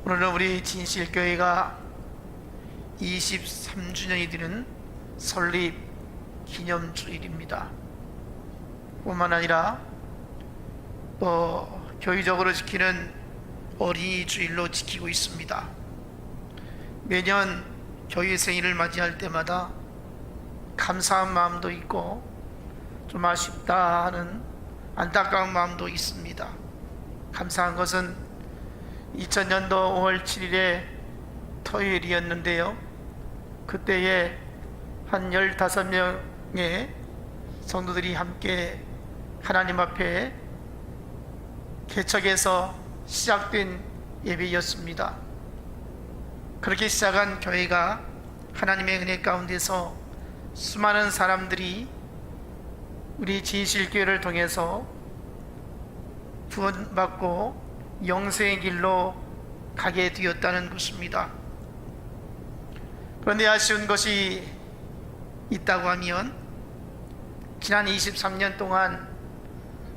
오늘은 우리 진실교회가 23주년이 되는 설립 기념주일입니다. 뿐만 아니라 또 교회적으로 지키는 어린이 주일로 지키고 있습니다. 매년 교회 생일을 맞이할 때마다 감사한 마음도 있고 좀 아쉽다 하는 안타까운 마음도 있습니다. 감사한 것은 2000년도 5월 7일에 토요일이었는데요, 그때에 한 15명의 성도들이 함께 하나님 앞에 개척해서 시작된 예배였습니다. 그렇게 시작한 교회가 하나님의 은혜 가운데서 수많은 사람들이 우리 진실교회를 통해서 구원받고 영생의 길로 가게 되었다는 것입니다. 그런데 아쉬운 것이 있다고 하면, 지난 23년 동안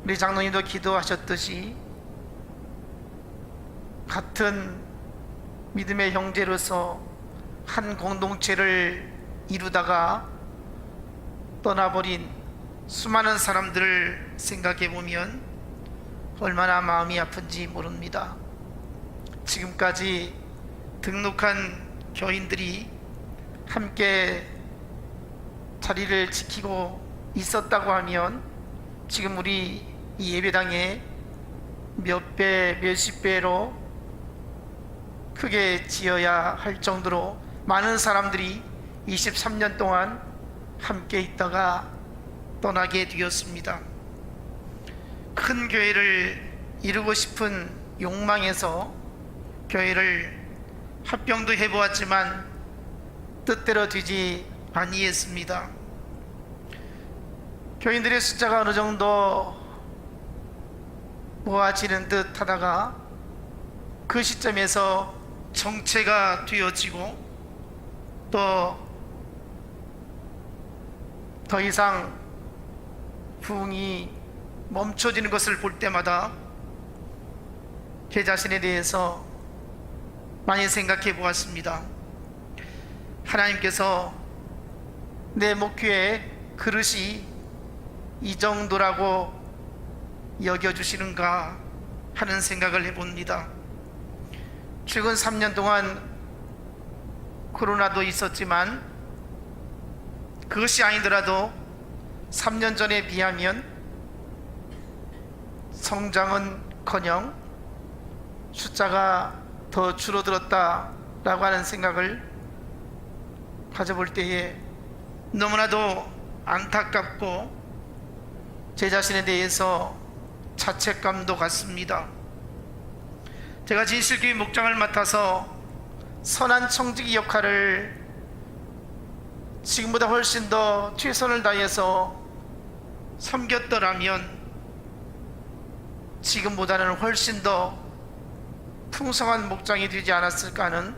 우리 장로님도 기도하셨듯이 같은 믿음의 형제로서 한 공동체를 이루다가 떠나버린 수많은 사람들을 생각해 보면 얼마나 마음이 아픈지 모릅니다. 지금까지 등록한 교인들이 함께 자리를 지키고 있었다고 하면 지금 우리 이 예배당에 몇 배, 몇십 배로 크게 지어야 할 정도로 많은 사람들이 23년 동안 함께 있다가 떠나게 되었습니다. 큰 교회를 이루고 싶은 욕망에서 교회를 합병도 해보았지만 뜻대로 되지 아니했습니다. 교인들의 숫자가 어느 정도 모아지는 듯 하다가 그 시점에서 정체가 되어지고 또 더 이상 부흥이 멈춰지는 것을 볼 때마다 제 자신에 대해서 많이 생각해 보았습니다. 하나님께서 내 목표의 그릇이 이 정도라고 여겨주시는가 하는 생각을 해봅니다. 최근 3년 동안 코로나도 있었지만 그것이 아니더라도 3년 전에 비하면 성장은커녕 숫자가 더 줄어들었다라고 하는 생각을 가져볼 때에 너무나도 안타깝고 제 자신에 대해서 자책감도 갖습니다. 제가 진실교회 목장을 맡아서 선한 청지기 역할을 지금보다 훨씬 더 최선을 다해서 섬겼더라면 지금보다는 훨씬 더 풍성한 목장이 되지 않았을까 하는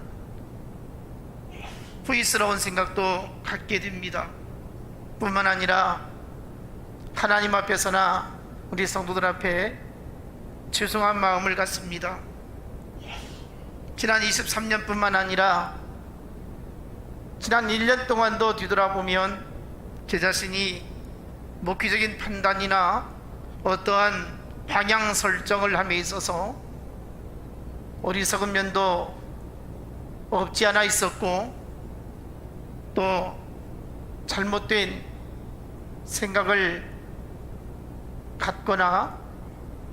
후회스러운 생각도 갖게 됩니다. 뿐만 아니라 하나님 앞에서나 우리 성도들 앞에 죄송한 마음을 갖습니다. 지난 23년 뿐만 아니라 지난 1년 동안도 뒤돌아보면 제 자신이 목회적인 판단이나 어떠한 방향 설정을 함에 있어서 어리석은 면도 없지 않아 있었고 또 잘못된 생각을 갖거나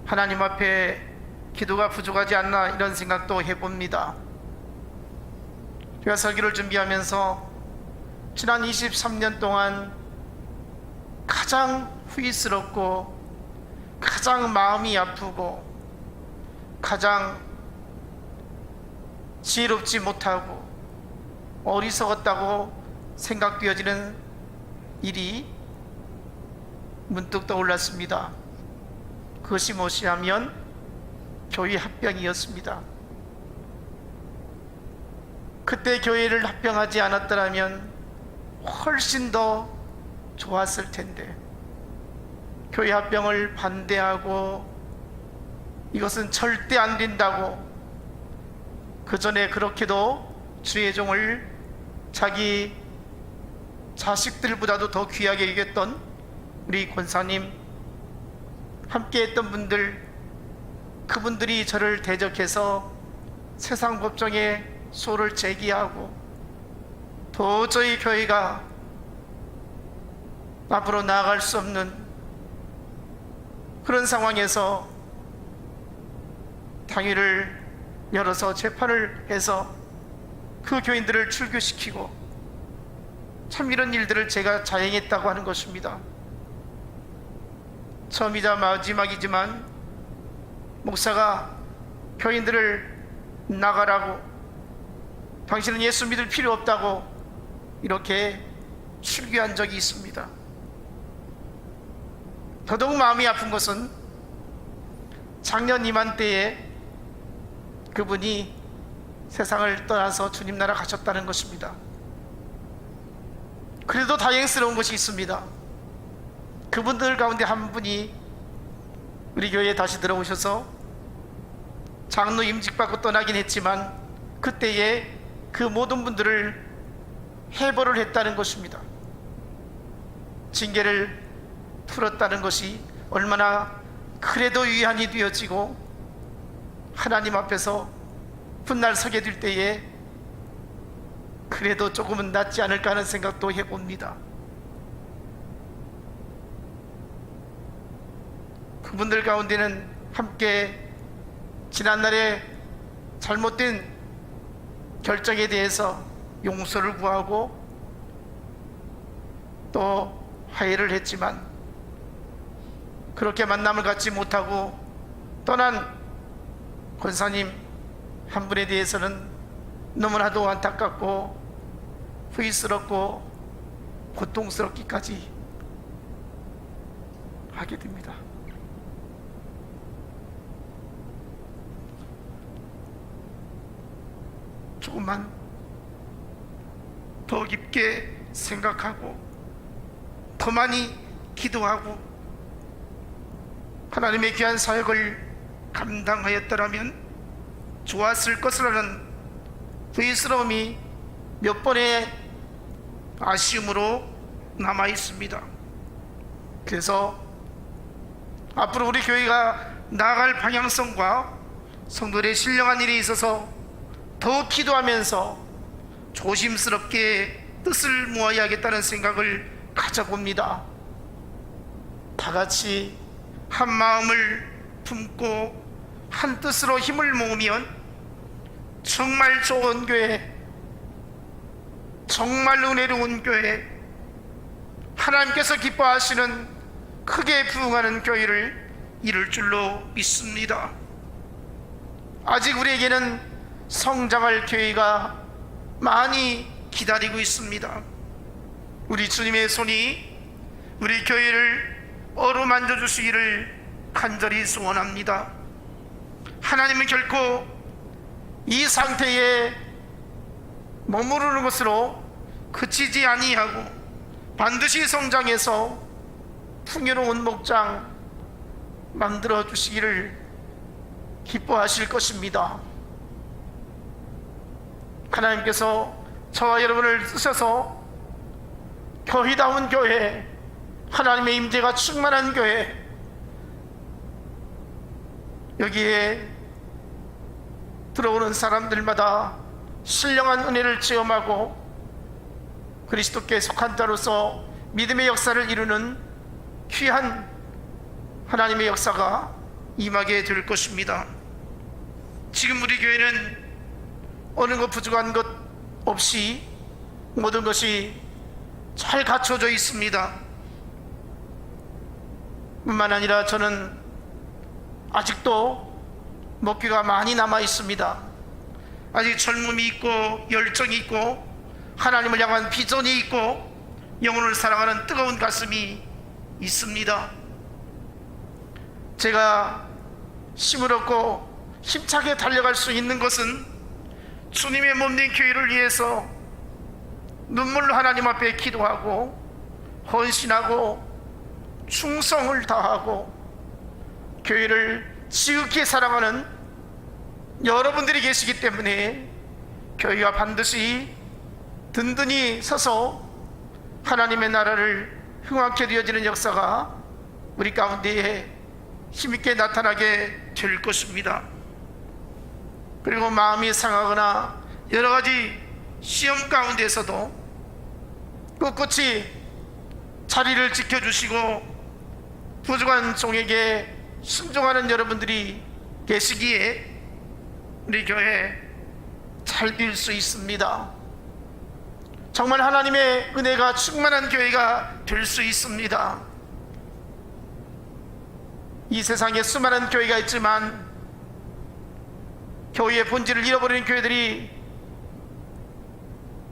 하나님 앞에 기도가 부족하지 않나 이런 생각도 해봅니다. 제가 설교를 준비하면서 지난 23년 동안 가장 후회스럽고 가장 마음이 아프고 가장 지혜롭지 못하고 어리석었다고 생각되어지는 일이 문득 떠올랐습니다. 그것이 무엇이냐면 교회 합병이었습니다. 그때 교회를 합병하지 않았더라면 훨씬 더 좋았을 텐데 교회 합병을 반대하고 이것은 절대 안 된다고 그 전에 그렇게도 주의 종을 자기 자식들보다도 더 귀하게 여겼던 우리 권사님, 함께 했던 분들, 그분들이 저를 대적해서 세상 법정에 소를 제기하고 도저히 교회가 앞으로 나아갈 수 없는 그런 상황에서 당일을 열어서 재판을 해서 그 교인들을 출교시키고, 참 이런 일들을 제가 자행했다고 하는 것입니다. 처음이자 마지막이지만 목사가 교인들을 나가라고, 당신은 예수 믿을 필요 없다고 이렇게 출교한 적이 있습니다. 더더욱 마음이 아픈 것은 작년 이맘때에 그분이 세상을 떠나서 주님 나라 가셨다는 것입니다. 그래도 다행스러운 것이 있습니다. 그분들 가운데 한 분이 우리 교회에 다시 들어오셔서 장로 임직받고 떠나긴 했지만 그때에 그 모든 분들을 해벌을 했다는 것입니다. 징계를 풀었다는 것이 얼마나 그래도 위안이 되어지고 하나님 앞에서 훗날 서게 될 때에 그래도 조금은 낫지 않을까 하는 생각도 해봅니다. 그분들 가운데는 함께 지난날에 잘못된 결정에 대해서 용서를 구하고 또 화해를 했지만, 그렇게 만남을 갖지 못하고 떠난 권사님 한 분에 대해서는 너무나도 안타깝고 후회스럽고 고통스럽기까지 하게 됩니다. 조금만 더 깊게 생각하고 더 많이 기도하고 하나님의 귀한 사역을 감당하였더라면 좋았을 것이라는 후회스러움이 몇 번의 아쉬움으로 남아 있습니다. 그래서 앞으로 우리 교회가 나아갈 방향성과 성도들의 신령한 일에 있어서 더 기도하면서 조심스럽게 뜻을 모아야겠다는 생각을 가져봅니다. 다 같이 한 마음을 품고 한 뜻으로 힘을 모으면 정말 좋은 교회, 정말 은혜로운 교회, 하나님께서 기뻐하시는 크게 부흥하는 교회를 이룰 줄로 믿습니다. 아직 우리에게는 성장할 교회가 많이 기다리고 있습니다. 우리 주님의 손이 우리 교회를 어루만져 주시기를 간절히 소원합니다. 하나님은 결코 이 상태에 머무르는 것으로 그치지 아니하고 반드시 성장해서 풍요로운 목장 만들어 주시기를 기뻐하실 것입니다. 하나님께서 저와 여러분을 쓰셔서 교회다운 교회, 하나님의 임재가 충만한 교회, 여기에 들어오는 사람들마다 신령한 은혜를 체험하고 그리스도께 속한 자로서 믿음의 역사를 이루는 귀한 하나님의 역사가 임하게 될 것입니다. 지금 우리 교회는 어느 것 부족한 것 없이 모든 것이 잘 갖춰져 있습니다. 뿐만 아니라 저는 아직도 먹기가 많이 남아 있습니다. 아직 젊음이 있고 열정이 있고 하나님을 향한 비전이 있고 영혼을 사랑하는 뜨거운 가슴이 있습니다. 제가 힘을 얻고 힘차게 달려갈 수 있는 것은 주님의 몸된 교회를 위해서 눈물로 하나님 앞에 기도하고 헌신하고 충성을 다하고 교회를 지극히 사랑하는 여러분들이 계시기 때문에 교회가 반드시 든든히 서서 하나님의 나라를 흥하게 되어지는 역사가 우리 가운데에 힘있게 나타나게 될 것입니다. 그리고 마음이 상하거나 여러 가지 시험 가운데서도 꿋꿋이 자리를 지켜주시고 부족한 종에게 순종하는 여러분들이 계시기에 우리 교회 잘 될 수 있습니다. 정말 하나님의 은혜가 충만한 교회가 될 수 있습니다. 이 세상에 수많은 교회가 있지만 교회의 본질을 잃어버리는 교회들이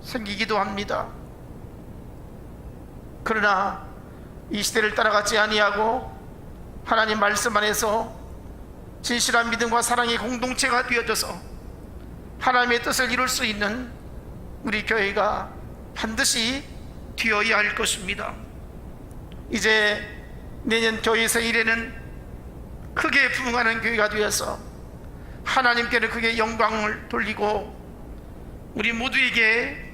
생기기도 합니다. 그러나 이 시대를 따라가지 아니하고 하나님 말씀 안에서 진실한 믿음과 사랑의 공동체가 되어져서 하나님의 뜻을 이룰 수 있는 우리 교회가 반드시 되어야 할 것입니다. 이제 내년 교회 생일에는 크게 부흥하는 교회가 되어서 하나님께는 크게 영광을 돌리고 우리 모두에게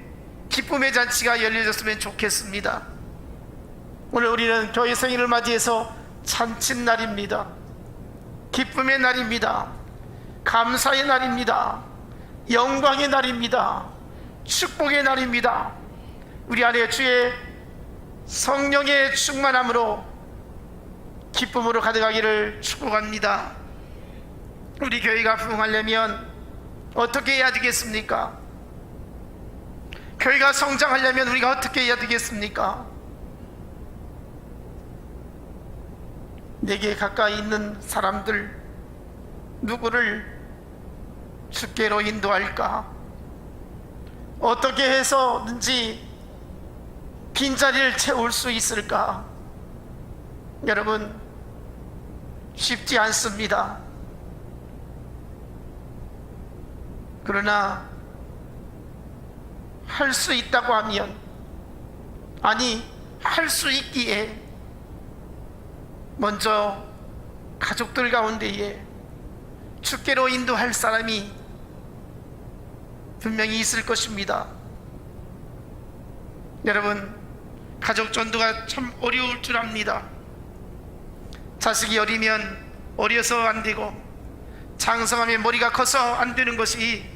기쁨의 잔치가 열려졌으면 좋겠습니다. 오늘 우리는 교회 생일을 맞이해서 잔칫날입니다. 기쁨의 날입니다. 감사의 날입니다. 영광의 날입니다. 축복의 날입니다. 우리 안에 주의 성령의 충만함으로 기쁨으로 가득하기를 축복합니다. 우리 교회가 부흥하려면 어떻게 해야 되겠습니까? 교회가 성장하려면 우리가 어떻게 해야 되겠습니까? 내게 가까이 있는 사람들 누구를 주께로 인도할까? 어떻게 해서든지 빈자리를 채울 수 있을까? 여러분, 쉽지 않습니다. 그러나 할 수 있다고 하면, 아니 할 수 있기에 먼저 가족들 가운데에 주께로 인도할 사람이 분명히 있을 것입니다. 여러분, 가족 전도가 참 어려울 줄 압니다. 자식이 어리면 어려서 안 되고 장성하면 머리가 커서 안 되는 것이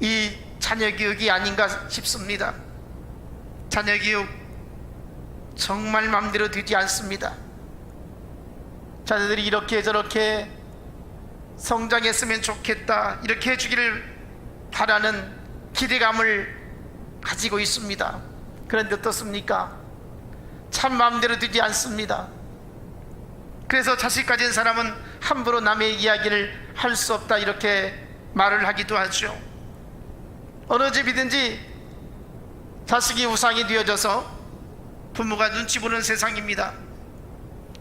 이 자녀 교육이 아닌가 싶습니다. 자녀 교육 정말 마음대로 되지 않습니다. 자녀들이 이렇게 저렇게 성장했으면 좋겠다, 이렇게 해주기를 바라는 기대감을 가지고 있습니다. 그런데 어떻습니까? 참 마음대로 되지 않습니다. 그래서 자식 가진 사람은 함부로 남의 이야기를 할 수 없다, 이렇게 말을 하기도 하죠. 어느 집이든지 자식이 우상이 되어져서 부모가 눈치 보는 세상입니다.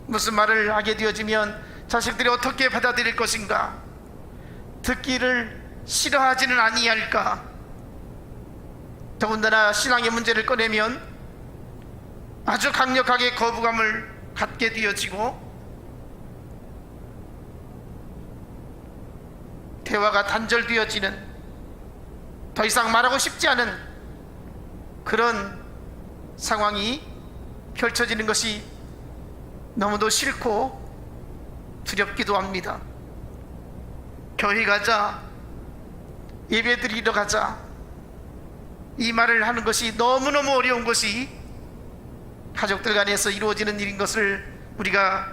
무슨 말을 하게 되어지면 자식들이 어떻게 받아들일 것인가? 듣기를 싫어하지는 아니할까? 더군다나 신앙의 문제를 꺼내면 아주 강력하게 거부감을 갖게 되어지고 대화가 단절되어지는, 더 이상 말하고 싶지 않은 그런 상황이 펼쳐지는 것이 너무도 싫고 두렵기도 합니다. 교회 가자, 예배 드리러 가자, 이 말을 하는 것이 너무너무 어려운 것이 가족들 간에서 이루어지는 일인 것을 우리가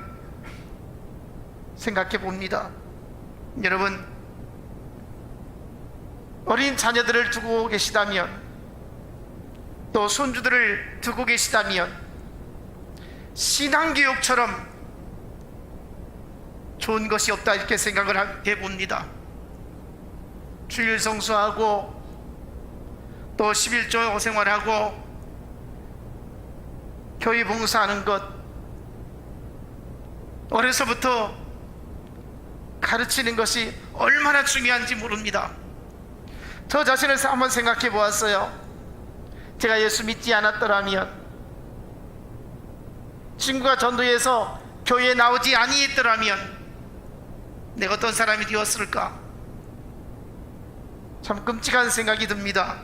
생각해 봅니다. 여러분, 어린 자녀들을 두고 계시다면, 또 손주들을 두고 계시다면 신앙교육처럼 좋은 것이 없다, 이렇게 생각을 해봅니다. 주일 성수하고 또 11조 생활하고 교회 봉사하는 것, 어려서부터 가르치는 것이 얼마나 중요한지 모릅니다. 저 자신을 한번 생각해 보았어요. 제가 예수 믿지 않았더라면, 친구가 전도해서 교회에 나오지 아니했더라면 내가 어떤 사람이 되었을까? 참 끔찍한 생각이 듭니다.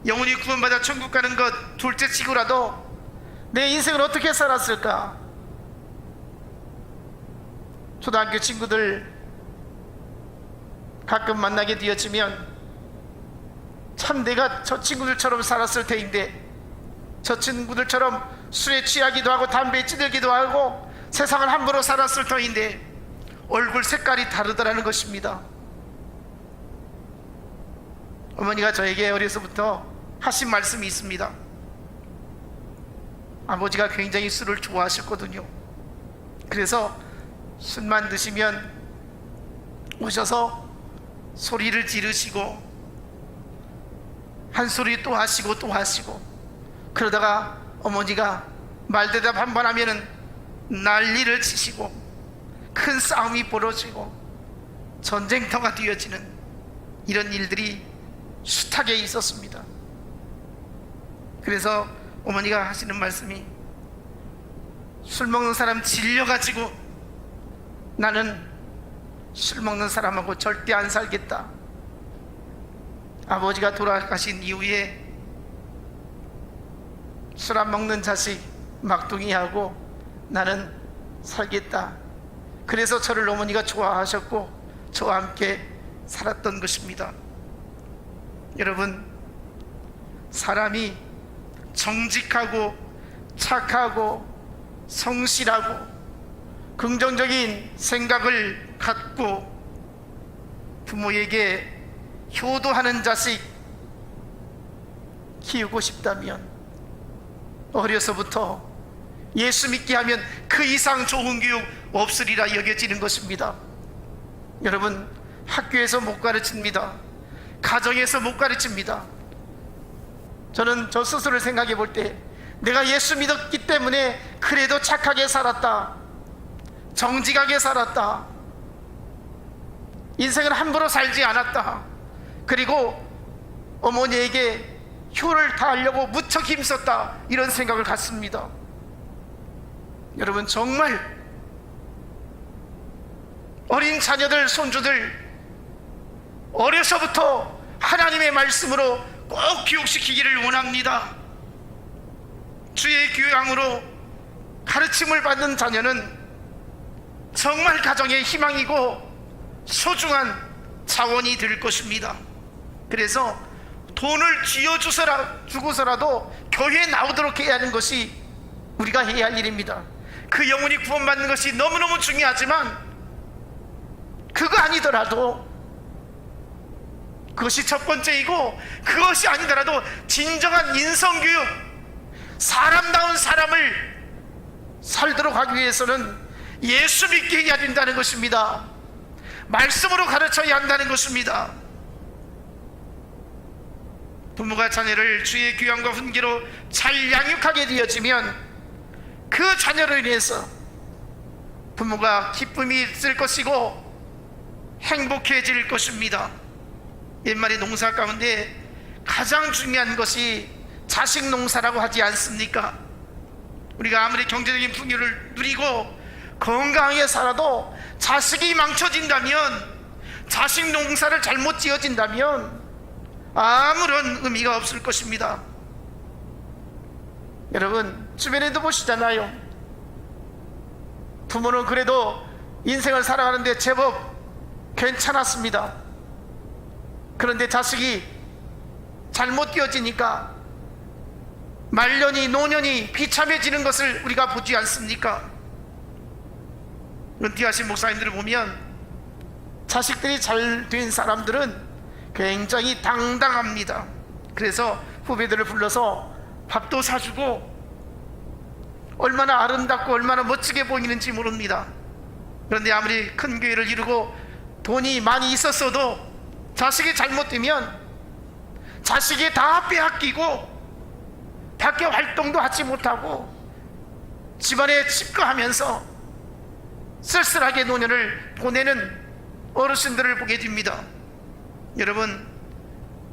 영혼이 구원받아 천국 가는 것 둘째 치고라도 내 인생을 어떻게 살았을까? 초등학교 친구들 가끔 만나게 되어지면 참 내가 저 친구들처럼 살았을 테인데, 저 친구들처럼 술에 취하기도 하고 담배에 찌들기도 하고 세상을 함부로 살았을 터인데 얼굴 색깔이 다르더라는 것입니다. 어머니가 저에게 어려서부터 하신 말씀이 있습니다. 아버지가 굉장히 술을 좋아하셨거든요. 그래서 술만 드시면 오셔서 소리를 지르시고 한 소리 또 하시고 또 하시고, 그러다가 어머니가 말대답 한 번 하면은 난리를 치시고 큰 싸움이 벌어지고 전쟁터가 되어지는 이런 일들이 숱하게 있었습니다. 그래서 어머니가 하시는 말씀이, 술 먹는 사람 질려가지고 나는 술 먹는 사람하고 절대 안 살겠다. 아버지가 돌아가신 이후에 술 안 먹는 자식 막둥이하고 나는 살겠다. 그래서 저를 어머니가 좋아하셨고 저와 함께 살았던 것입니다. 여러분, 사람이 정직하고 착하고 성실하고 긍정적인 생각을 갖고 부모에게 효도하는 자식 키우고 싶다면 어려서부터 예수 믿게 하면 그 이상 좋은 교육 없으리라 여겨지는 것입니다. 여러분, 학교에서 못 가르칩니다. 가정에서 못 가르칩니다. 저는 저 스스로를 생각해 볼 때 내가 예수 믿었기 때문에 그래도 착하게 살았다, 정직하게 살았다, 인생을 함부로 살지 않았다, 그리고 어머니에게 효를 다하려고 무척 힘썼다, 이런 생각을 갖습니다. 여러분, 정말 어린 자녀들, 손주들 어려서부터 하나님의 말씀으로 꼭 교육시키기를 원합니다. 주의 교양으로 가르침을 받는 자녀는 정말 가정의 희망이고 소중한 자원이 될 것입니다. 그래서 돈을 쥐어주고서라도 교회에 나오도록 해야 하는 것이 우리가 해야 할 일입니다. 그 영혼이 구원받는 것이 너무너무 중요하지만 그거 아니더라도, 그것이 첫 번째이고 그것이 아니더라도 진정한 인성교육, 사람다운 삶을 살도록 하기 위해서는 예수 믿게 해야 된다는 것입니다. 말씀으로 가르쳐야 한다는 것입니다. 부모가 자녀를 주의 교양과 훈계로 잘 양육하게 되어지면 그 자녀로 인해서 부모가 기쁨이 있을 것이고 행복해질 것입니다. 옛말에 농사 가운데 가장 중요한 것이 자식 농사라고 하지 않습니까? 우리가 아무리 경제적인 풍요를 누리고 건강하게 살아도 자식이 망쳐진다면, 자식 농사를 잘못 지어진다면 아무런 의미가 없을 것입니다. 여러분, 주변에도 보시잖아요. 부모는 그래도 인생을 살아가는데 제법 괜찮았습니다. 그런데 자식이 잘못 되어지니까 말년이 노년이 비참해지는 것을 우리가 보지 않습니까? 은퇴하신 목사님들을 보면 자식들이 잘 된 사람들은 굉장히 당당합니다. 그래서 후배들을 불러서 밥도 사주고 얼마나 아름답고 얼마나 멋지게 보이는지 모릅니다. 그런데 아무리 큰 교회를 이루고 돈이 많이 있었어도 자식이 잘못되면 자식이 다 빼앗기고 밖에 활동도 하지 못하고 집안에 집거하면서 쓸쓸하게 노년을 보내는 어르신들을 보게 됩니다. 여러분,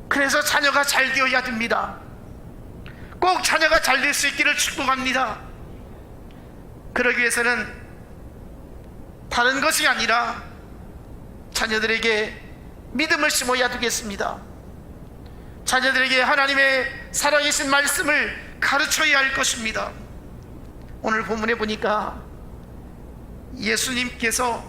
그래서 자녀가 잘 되어야 됩니다. 꼭 자녀가 잘 될 수 있기를 축복합니다. 그러기 위해서는 다른 것이 아니라 자녀들에게 믿음을 심어야 되겠습니다. 자녀들에게 하나님의 살아계신 말씀을 가르쳐야 할 것입니다. 오늘 본문에 보니까 예수님께서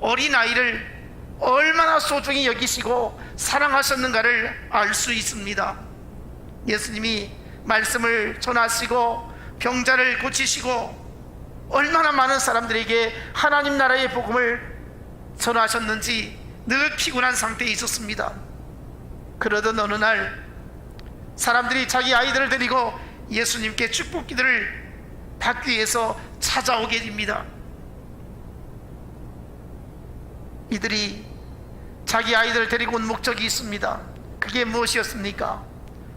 어린아이를 얼마나 소중히 여기시고 사랑하셨는가를 알 수 있습니다. 예수님이 말씀을 전하시고 병자를 고치시고 얼마나 많은 사람들에게 하나님 나라의 복음을 전하셨는지 늘 피곤한 상태에 있었습니다. 그러던 어느 날 사람들이 자기 아이들을 데리고 예수님께 축복 기도를 받기 위해서 찾아오게 됩니다. 이들이 자기 아이들을 데리고 온 목적이 있습니다. 그게 무엇이었습니까?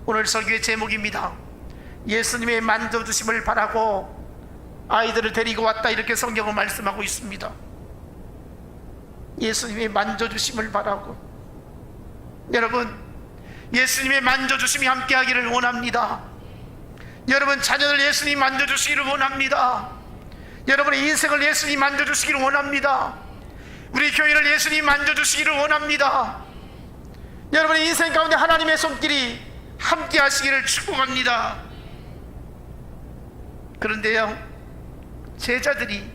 오늘 설교의 제목입니다. 예수님의 만져주심을 바라고 아이들을 데리고 왔다, 이렇게 성경은 말씀하고 있습니다. 예수님의 만져주심을 바라고. 여러분, 예수님의 만져주심이 함께하기를 원합니다. 여러분, 자녀들 예수님 만져주시기를 원합니다. 여러분의 인생을 예수님 만져주시기를 원합니다. 우리 교회를 예수님 만져주시기를 원합니다. 여러분의 인생 가운데 하나님의 손길이 함께 하시기를 축복합니다. 그런데요, 제자들이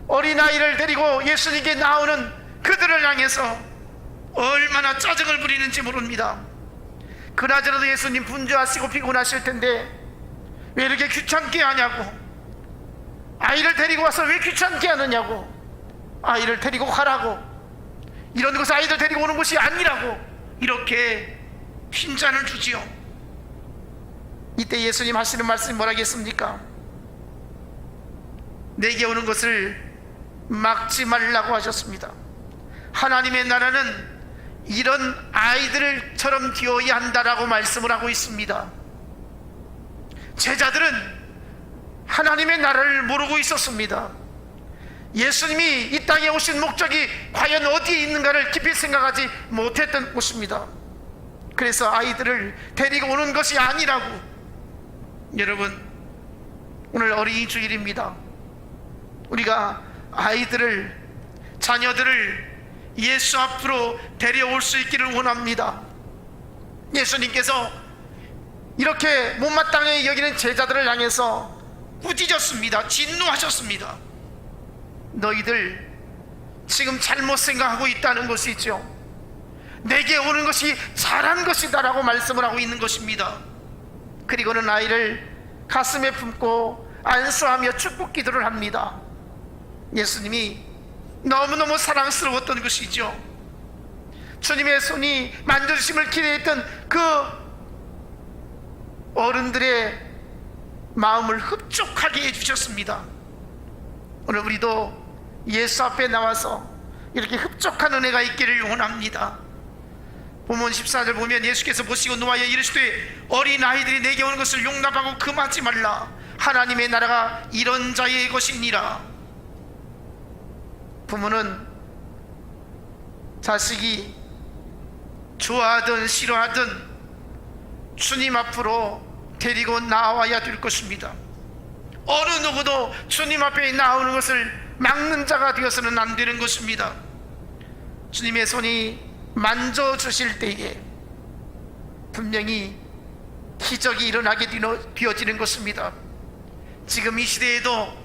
어린아이를 데리고 예수님께 나오는 그들을 향해서 얼마나 짜증을 부리는지 모릅니다. 그나저나도 예수님 분주하시고 피곤하실 텐데 왜 이렇게 귀찮게 하냐고, 아이를 데리고 와서 왜 귀찮게 하느냐고, 아이를 데리고 가라고, 이런 것은 아이들 데리고 오는 것이 아니라고 이렇게 핀잔을 주지요. 이때 예수님 하시는 말씀이 뭐라겠습니까? 내게 오는 것을 막지 말라고 하셨습니다. 하나님의 나라는 이런 아이들처럼 되어야 한다라고 말씀을 하고 있습니다. 제자들은 하나님의 나라를 모르고 있었습니다. 예수님이 이 땅에 오신 목적이 과연 어디에 있는가를 깊이 생각하지 못했던 것입니다. 그래서 아이들을 데리고 오는 것이 아니라고. 여러분, 오늘 어린이 주일입니다. 우리가 아이들을, 자녀들을 예수 앞으로 데려올 수 있기를 원합니다. 예수님께서 이렇게 못마땅하게 여기는 제자들을 향해서 꾸짖었습니다. 진노하셨습니다. 너희들 지금 잘못 생각하고 있다는 것이죠. 내게 오는 것이 잘한 것이다 라고 말씀을 하고 있는 것입니다. 그리고는 아이를 가슴에 품고 안수하며 축복 기도를 합니다. 예수님이 너무너무 사랑스러웠던 것이죠. 주님의 손이 만져주심을 기대했던 그 어른들의 마음을 흡족하게 해주셨습니다. 오늘 우리도 예수 앞에 나와서 이렇게 흡족한 은혜가 있기를 원합니다. 본문 14절 보면 예수께서 보시고 노하여 이르시되 어린아이들이 내게 오는 것을 용납하고 금하지 말라. 하나님의 나라가 이런 자의 것이니라. 부모는 자식이 좋아하든 싫어하든 주님 앞으로 데리고 나와야 될 것입니다. 어느 누구도 주님 앞에 나오는 것을 막는 자가 되어서는 안 되는 것입니다. 주님의 손이 만져주실 때에 분명히 기적이 일어나게 되어지는 것입니다. 지금 이 시대에도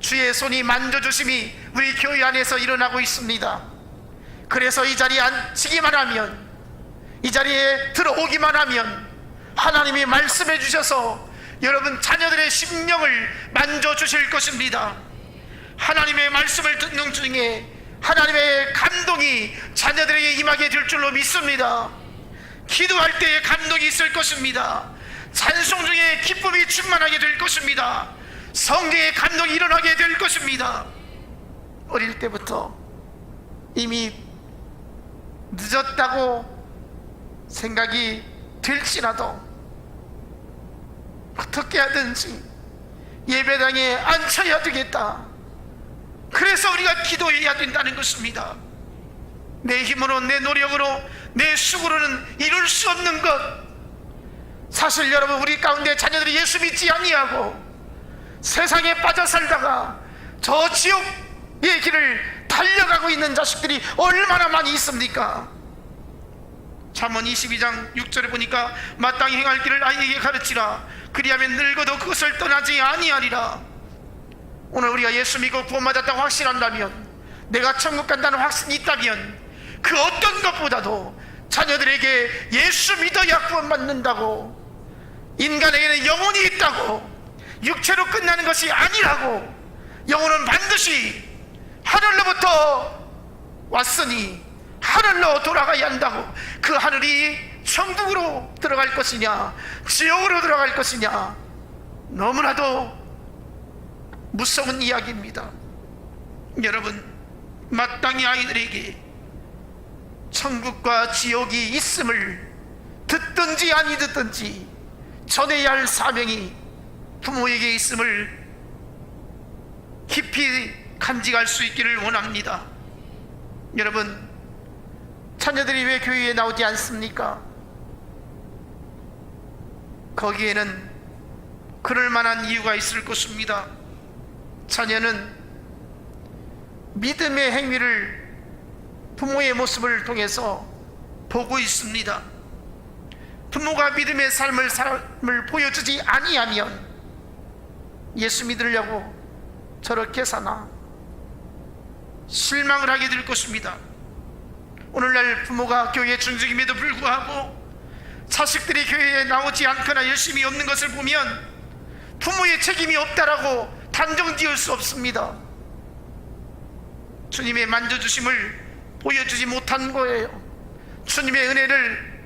주의 손이 만져주심이 우리 교회 안에서 일어나고 있습니다. 그래서 이 자리에 앉히기만 하면, 이 자리에 들어오기만 하면 하나님이 말씀해 주셔서 여러분 자녀들의 심령을 만져주실 것입니다. 하나님의 말씀을 듣는 중에 하나님의 감동이 자녀들에게 임하게 될 줄로 믿습니다. 기도할 때에 감동이 있을 것입니다. 찬송 중에 기쁨이 충만하게 될 것입니다. 성경의 감동이 일어나게 될 것입니다. 어릴 때부터 이미 늦었다고 생각이 될지라도 어떻게 하든지 예배당에 앉혀야 되겠다. 그래서 우리가 기도해야 된다는 것입니다. 내 힘으로, 내 노력으로, 내 수고로는 이룰 수 없는 것. 사실 여러분, 우리 가운데 자녀들이 예수 믿지 아니하고 세상에 빠져 살다가 저 지옥의 길을 달려가고 있는 자식들이 얼마나 많이 있습니까? 잠언 22장 6절에 보니까 마땅히 행할 길을 아이에게 가르치라. 그리하면 늙어도 그것을 떠나지 아니하리라. 오늘 우리가 예수 믿고 구원받았다고 확신한다면, 내가 천국 간다는 확신이 있다면, 그 어떤 것보다도 자녀들에게 예수 믿어야 구원받는다고, 인간에게는 영혼이 있다고, 육체로 끝나는 것이 아니라고, 영혼은 반드시 하늘로부터 왔으니 하늘로 돌아가야 한다고, 그 하늘이 천국으로 들어갈 것이냐 지옥으로 들어갈 것이냐, 너무나도 무서운 이야기입니다. 여러분, 마땅히 아이들에게 천국과 지옥이 있음을 듣든지 아니 듣든지 전해야 할 사명이 부모에게 있음을 깊이 간직할 수 있기를 원합니다. 여러분, 자녀들이 왜 교회에 나오지 않습니까? 거기에는 그럴 만한 이유가 있을 것입니다. 자녀는 믿음의 행위를 부모의 모습을 통해서 보고 있습니다. 부모가 믿음의 삶을 보여주지 아니하면 예수 믿으려고 저렇게 사나 실망을 하게 될 것입니다. 오늘날 부모가 교회 중직임에도 불구하고 자식들이 교회에 나오지 않거나 열심히 없는 것을 보면 부모의 책임이 없다라고 단정 지을 수 없습니다. 주님의 만져주심을 보여주지 못한 거예요. 주님의 은혜를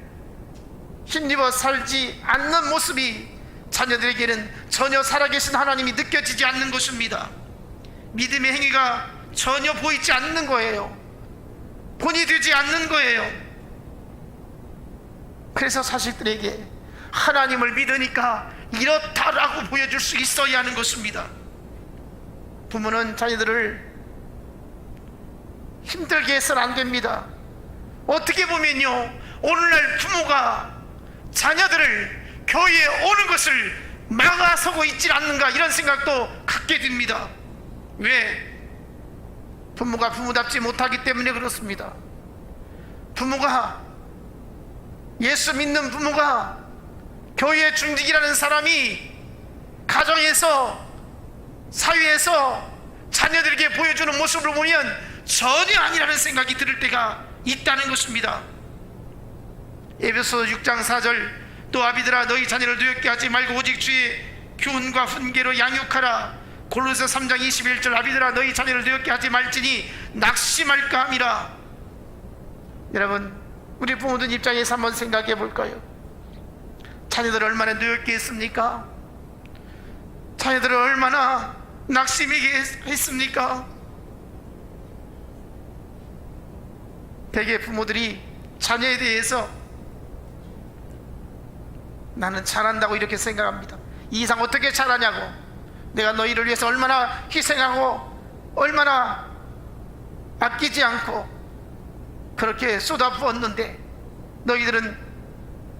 힘입어 살지 않는 모습이 자녀들에게는 전혀 살아계신 하나님이 느껴지지 않는 것입니다. 믿음의 행위가 전혀 보이지 않는 거예요. 본이 되지 않는 거예요. 그래서 자식들에게 하나님을 믿으니까 이렇다라고 보여줄 수 있어야 하는 것입니다. 부모는 자녀들을 힘들게 해서는 안 됩니다. 어떻게 보면요, 오늘날 부모가 자녀들을 교회에 오는 것을 막아서고 있지 않는가, 이런 생각도 갖게 됩니다. 왜? 부모가 부모답지 못하기 때문에 그렇습니다. 부모가, 예수 믿는 부모가, 교회 중직이라는 사람이 가정에서, 사회에서 자녀들에게 보여주는 모습을 보면 전혀 아니라는 생각이 들을 때가 있다는 것입니다. 에베소 6장 4절, 또 아비들아 너희 자녀를 노엽게 하지 말고 오직 주의 교훈과 훈계로 양육하라. 골로새 3장 21절, 아비들아 너희 자녀를 노엽게 하지 말지니 낙심할까 함이라. 여러분, 우리 부모들 입장에서 한번 생각해 볼까요? 자녀들을 얼마나 노엽게 했습니까? 자녀들을 얼마나 낙심하게 했습니까? 대개 부모들이 자녀에 대해서 나는 잘한다고 이렇게 생각합니다. 이 이상 어떻게 잘하냐고, 내가 너희를 위해서 얼마나 희생하고 얼마나 아끼지 않고 그렇게 쏟아부었는데 너희들은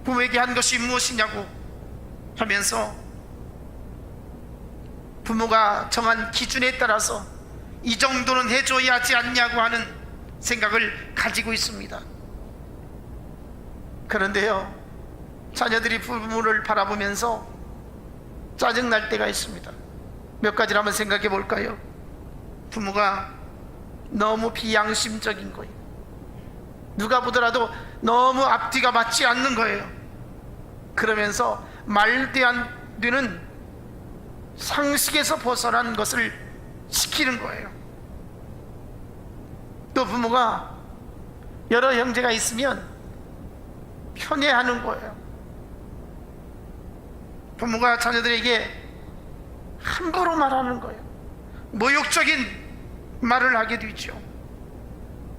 부모에게 한 것이 무엇이냐고 하면서 부모가 정한 기준에 따라서 이 정도는 해줘야 하지 않냐고 하는 생각을 가지고 있습니다. 그런데요, 자녀들이 부모를 바라보면서 짜증날 때가 있습니다. 몇 가지를 한번 생각해 볼까요? 부모가 너무 비양심적인 거예요. 누가 보더라도 너무 앞뒤가 맞지 않는 거예요. 그러면서 말도 안 되는 상식에서 벗어난 것을 시키는 거예요. 또 부모가 여러 형제가 있으면 편애하는 거예요. 부모가 자녀들에게 함부로 말하는 거예요. 모욕적인 말을 하게 되죠.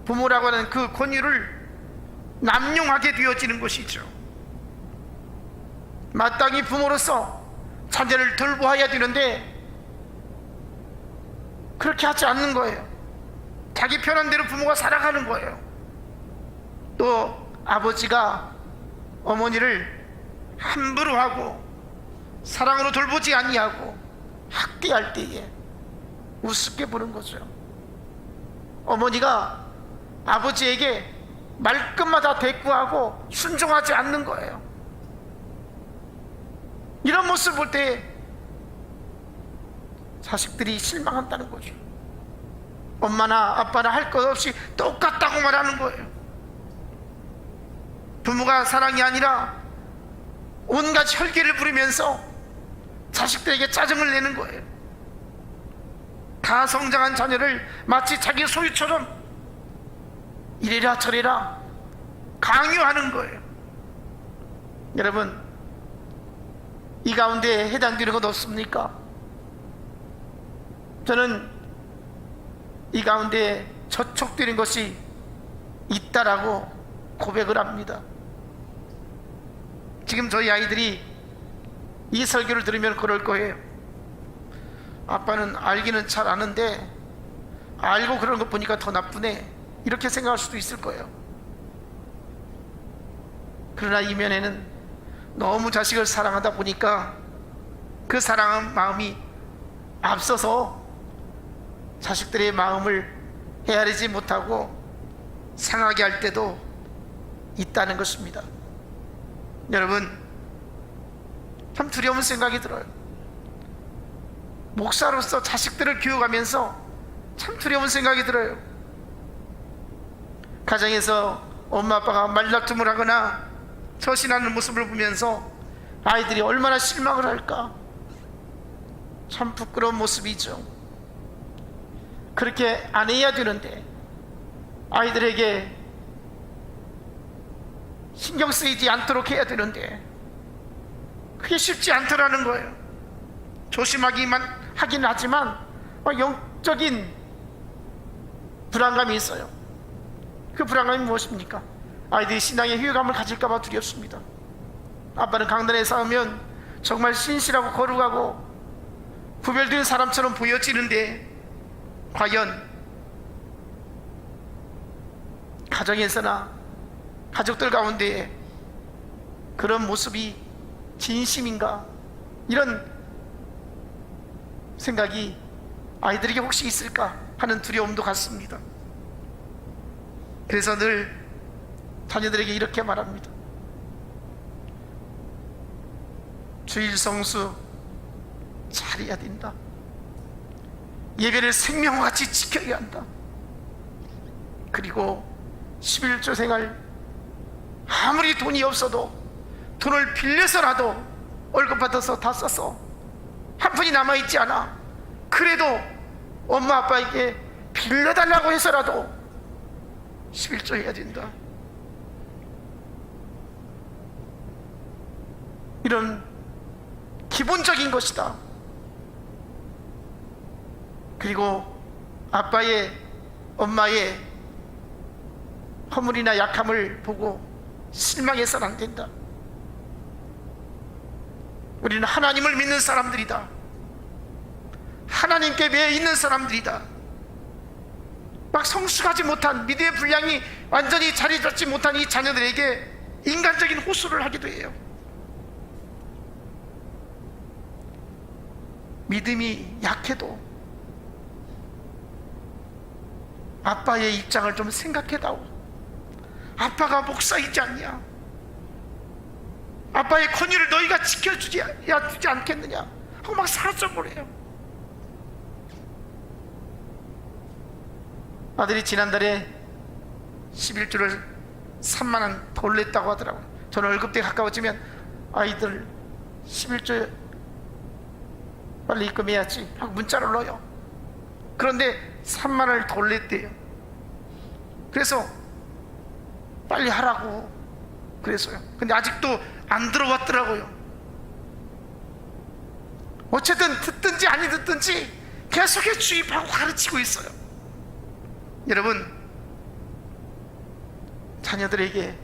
부모라고 하는 그 권위를 남용하게 되어지는 것이죠. 마땅히 부모로서 자녀를 돌보아야 되는데 그렇게 하지 않는 거예요. 자기 편한 대로 부모가 살아가는 거예요. 또 아버지가 어머니를 함부로 하고 사랑으로 돌보지 아니하고 학대할 때에 우습게 보는 거죠. 어머니가 아버지에게 말끝마다 대꾸하고 순종하지 않는 거예요. 이런 모습을 볼 때 자식들이 실망한다는 거죠. 엄마나 아빠나 할 것 없이 똑같다고 말하는 거예요. 부모가 사랑이 아니라 온갖 혈기를 부리면서 자식들에게 짜증을 내는 거예요. 다 성장한 자녀를 마치 자기 소유처럼 이래라 저래라 강요하는 거예요. 여러분, 이 가운데 해당되는 것 없습니까? 저는 이 가운데 저촉되는 것이 있다라고 고백을 합니다. 지금 저희 아이들이 이 설교를 들으면 그럴 거예요. 아빠는 알기는 잘 아는데 알고 그런 것 보니까 더 나쁘네, 이렇게 생각할 수도 있을 거예요. 그러나 이면에는 너무 자식을 사랑하다 보니까 그 사랑한 마음이 앞서서 자식들의 마음을 헤아리지 못하고 상하게 할 때도 있다는 것입니다. 여러분, 참 두려운 생각이 들어요. 목사로서 자식들을 교육하면서 참 두려운 생각이 들어요. 가정에서 엄마 아빠가 말다툼을 하거나 처신하는 모습을 보면서 아이들이 얼마나 실망을 할까. 참 부끄러운 모습이죠. 그렇게 안 해야 되는데 아이들에게 신경 쓰이지 않도록 해야 되는데 그게 쉽지 않더라는 거예요. 조심하기만 하긴 하지만 영적인 불안감이 있어요. 그 불안감이 무엇입니까? 아이들이 신앙의 회유감을 가질까봐 두렵습니다. 아빠는 강단에 서면 정말 신실하고 거룩하고 구별된 사람처럼 보여지는데 과연 가정에서나 가족들 가운데 그런 모습이 진심인가, 이런 생각이 아이들에게 혹시 있을까 하는 두려움도 같습니다. 그래서 늘 자녀들에게 이렇게 말합니다. 주일 성수 잘해야 된다. 예배를 생명과 같이 지켜야 한다. 그리고 11조 생활, 아무리 돈이 없어도 돈을 빌려서라도 월급 받아서 다 써서 한 푼이 남아있지 않아. 그래도 엄마 아빠에게 빌려달라고 해서라도 11조 해야 된다. 이런 기본적인 것이다. 그리고 아빠의, 엄마의 허물이나 약함을 보고 실망해서는 안 된다. 우리는 하나님을 믿는 사람들이다. 하나님께 매여 있는 사람들이다. 막 성숙하지 못한, 믿음의 분량이 완전히 자리 잡지 못한 이 자녀들에게 인간적인 호소를 하기도 해요. 믿음이 약해도 아빠의 입장을 좀 생각해다오. 아빠가 목사이지 않냐? 아빠의 권위를 너희가 지켜주지 않겠느냐 하고 막 사정을 해요. 아들이 지난달에 11조를 3만 원 돌렸다고 하더라고요. 저는 월급때 가까워지면 아이들 11조 빨리 입금해야지 하고 문자를 넣어요. 그런데 3만 원을 돌렸대요. 그래서 빨리 하라고 그랬어요. 근데 아직도 안 들어왔더라고요. 어쨌든 듣든지 아니 듣든지 계속해서 주입하고 가르치고 있어요. 여러분, 자녀들에게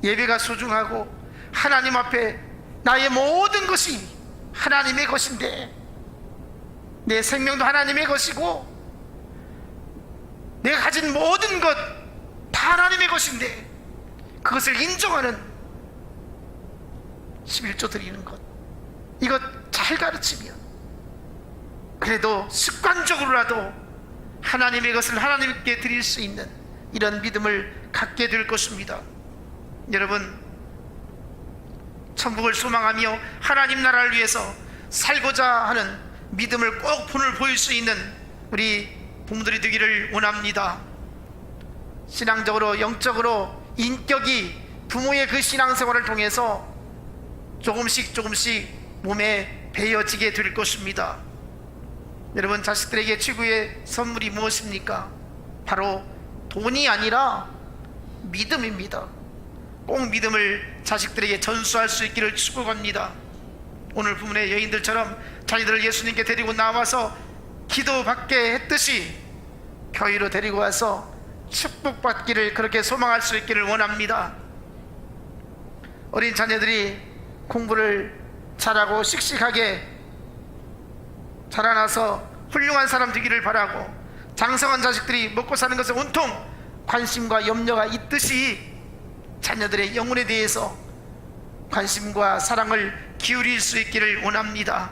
예배가 소중하고 하나님 앞에 나의 모든 것이 하나님의 것인데, 내 생명도 하나님의 것이고 내가 가진 모든 것 다 하나님의 것인데 그것을 인정하는 11조 드리는 것, 이것 잘 가르치면 그래도 습관적으로라도 하나님의 것을 하나님께 드릴 수 있는 이런 믿음을 갖게 될 것입니다. 여러분, 천국을 소망하며 하나님 나라를 위해서 살고자 하는 믿음을 꼭 본을 보일 수 있는 우리 부모들이 되기를 원합니다. 신앙적으로, 영적으로 인격이 부모의 그 신앙생활을 통해서 조금씩 몸에 배어지게 될 것입니다. 여러분, 자식들에게 최고의 선물이 무엇입니까? 바로 돈이 아니라 믿음입니다. 꼭 믿음을 자식들에게 전수할 수 있기를 축복합니다. 오늘 부문의 여인들처럼 자녀들을 예수님께 데리고 나와서 기도받게 했듯이 교회로 데리고 와서 축복받기를 그렇게 소망할 수 있기를 원합니다. 어린 자녀들이 공부를 잘하고 씩씩하게 자라나서 훌륭한 사람 되기를 바라고, 장성한 자식들이 먹고 사는 것에 온통 관심과 염려가 있듯이 자녀들의 영혼에 대해서 관심과 사랑을 기울일 수 있기를 원합니다.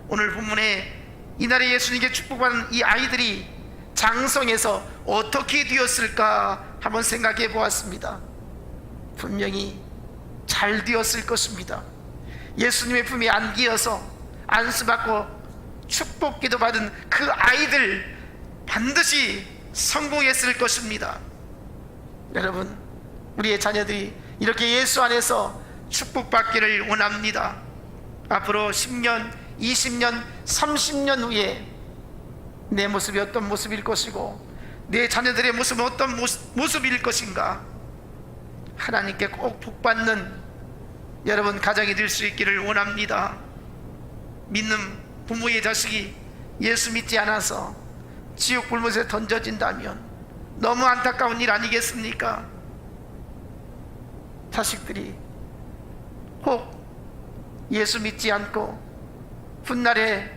오늘 본문에 이날에 예수님께 축복받은 이 아이들이 장성해서 어떻게 되었을까 한번 생각해 보았습니다. 분명히 잘 되었을 것입니다. 예수님의 품에 안기어서 안수받고 축복기도 받은 그 아이들 반드시 성공했을 것입니다. 여러분, 우리의 자녀들이 이렇게 예수 안에서 축복받기를 원합니다. 앞으로 10년, 20년, 30년 후에 내 모습이 어떤 모습일 것이고 내 자녀들의 모습은 어떤 모습일 것인가, 하나님께 꼭 복받는 여러분 가정이 될 수 있기를 원합니다. 믿는 부모의 자식이 예수 믿지 않아서 지옥 불못에 던져진다면 너무 안타까운 일 아니겠습니까? 자식들이 혹 예수 믿지 않고 훗날에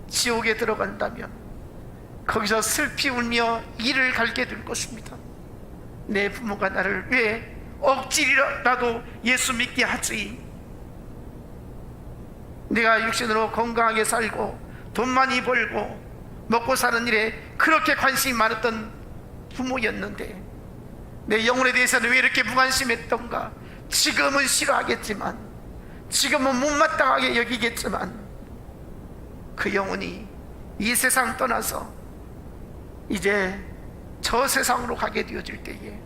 지옥에 들어간다면 거기서 슬피 울며 이를 갈게 될 것입니다. 내 부모가 나를 왜 억지라도 예수 믿게 하지? 내가 육신으로 건강하게 살고 돈 많이 벌고 먹고 사는 일에 그렇게 관심이 많았던 부모였는데 내 영혼에 대해서는 왜 이렇게 무관심했던가? 지금은 싫어하겠지만, 지금은 못마땅하게 여기겠지만, 그 영혼이 이 세상 떠나서 이제 저 세상으로 가게 되어질 때에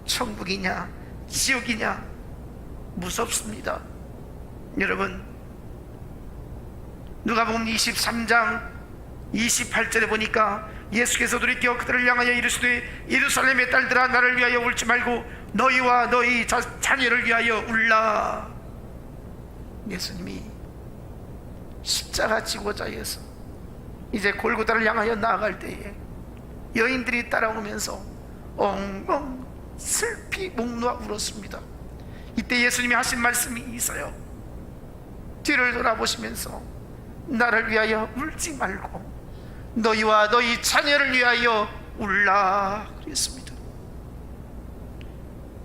천국이냐 지옥이냐 무섭습니다. 여러분, 누가복음 23장 28절에 보니까 예수께서 돌이켜 그들을 향하여 이르시되 예루살렘의 딸들아, 나를 위하여 울지 말고 너희와 너희 자녀를 위하여 울라. 예수님이 십자가 지고자 해서 이제 골고다를 향하여 나아갈 때에 여인들이 따라오면서 엉엉 슬피 목 놓아 울었습니다. 이때 예수님이 하신 말씀이 있어요. 뒤를 돌아보시면서 나를 위하여 울지 말고 너희와 너희 자녀를 위하여 울라 그랬습니다.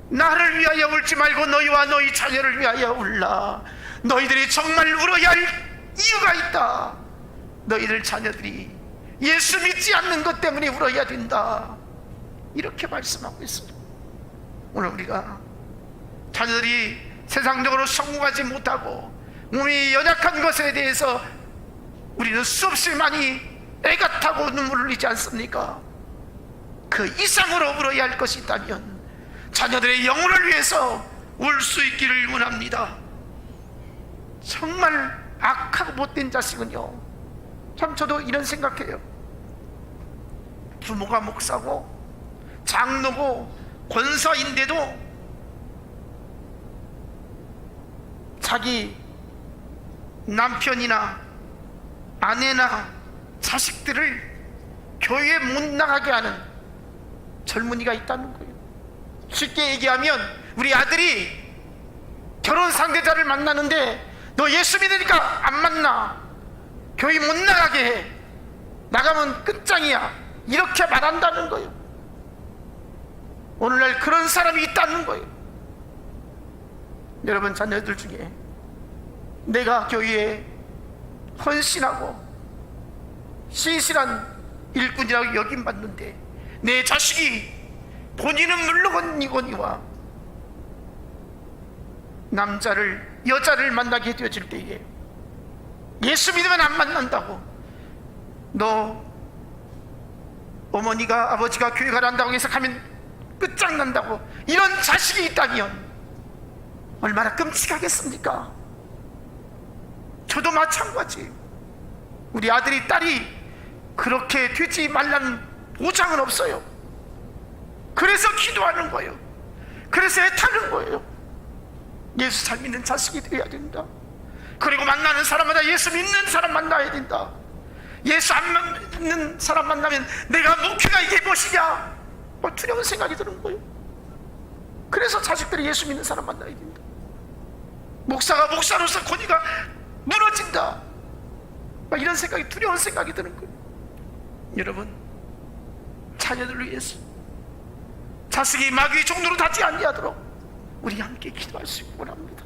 나를 위하여 울지 말고 너희와 너희 자녀를 위하여 울라. 너희들이 정말 울어야 할 이유가 있다. 너희들 자녀들이 예수 믿지 않는 것 때문에 울어야 된다. 이렇게 말씀하고 있어요. 오늘 우리가 자녀들이 세상적으로 성공하지 못하고 몸이 연약한 것에 대해서 우리는 수없이 많이 애가 타고 눈물을 흘리지 않습니까? 그 이상으로 울어야 할 것이 있다면 자녀들의 영혼을 위해서 울 수 있기를 원합니다. 정말 악하고 못된 자식은요, 참 저도 이런 생각해요. 부모가 목사고 장로고 권사인데도 자기 남편이나 아내나 자식들을 교회에 못 나가게 하는 젊은이가 있다는 거예요. 쉽게 얘기하면 우리 아들이 결혼 상대자를 만나는데 너 예수 믿으니까 안 만나, 교회 못 나가게 해, 나가면 끝장이야, 이렇게 말한다는 거예요. 오늘날 그런 사람이 있다는 거예요. 여러분, 자녀들 중에 내가 교회에 헌신하고 신실한 일꾼이라고 여김받는데 내 자식이 본인은 물론이거니와 남자를 여자를 만나게 되어질 때에 예수 믿으면 안 만난다고, 너 어머니가 아버지가 교회 가란다고 해서 가면 끝장난다고 이런 자식이 있다면 얼마나 끔찍하겠습니까? 저도 마찬가지. 우리 아들이 딸이 그렇게 되지 말라는 보장은 없어요. 그래서 기도하는 거예요. 그래서 애타는 거예요. 예수 잘 믿는 자식이 되어야 된다. 그리고 만나는 사람마다 예수 믿는 사람 만나야 된다. 예수 안 믿는 사람 만나면 내가 목회가 이게 무엇이냐, 두려운 생각이 드는 거예요. 그래서 자식들이 예수 믿는 사람 만나야 된다. 목사가 목사로서 권위가 무너진다, 이런 생각이, 두려운 생각이 드는 거예요. 여러분, 자녀들을 위해서, 자식이 마귀의 종로로 닿지 아니하도록 우리 함께 기도할 수 있기 원합니다.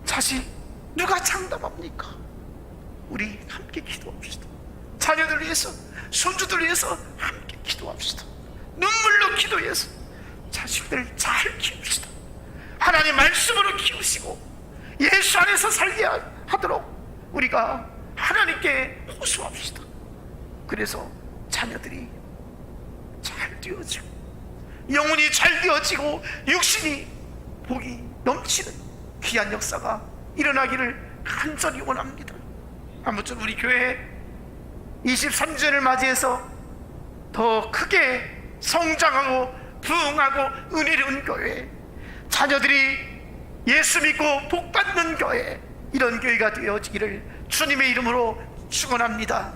자식 누가 장담합니까? 우리 함께 기도합시다. 자녀들 위해서, 손주들 위해서 함께 기도합시다. 눈물로 기도해서 자식들 잘 키웁시다. 하나님 말씀으로 키우시고 예수 안에서 살게 하도록 우리가 하나님께 호소합시다. 그래서 자녀들이 잘 되어지고 영혼이 잘 되어지고 육신이 복이 넘치는 귀한 역사가 일어나기를 간절히 원합니다. 아무쪼록 우리 교회 23주년을 맞이해서 더 크게 성장하고 부흥하고 은혜로운 교회, 자녀들이 예수 믿고 복받는 교회, 이런 교회가 되어지기를 주님의 이름으로 축원합니다.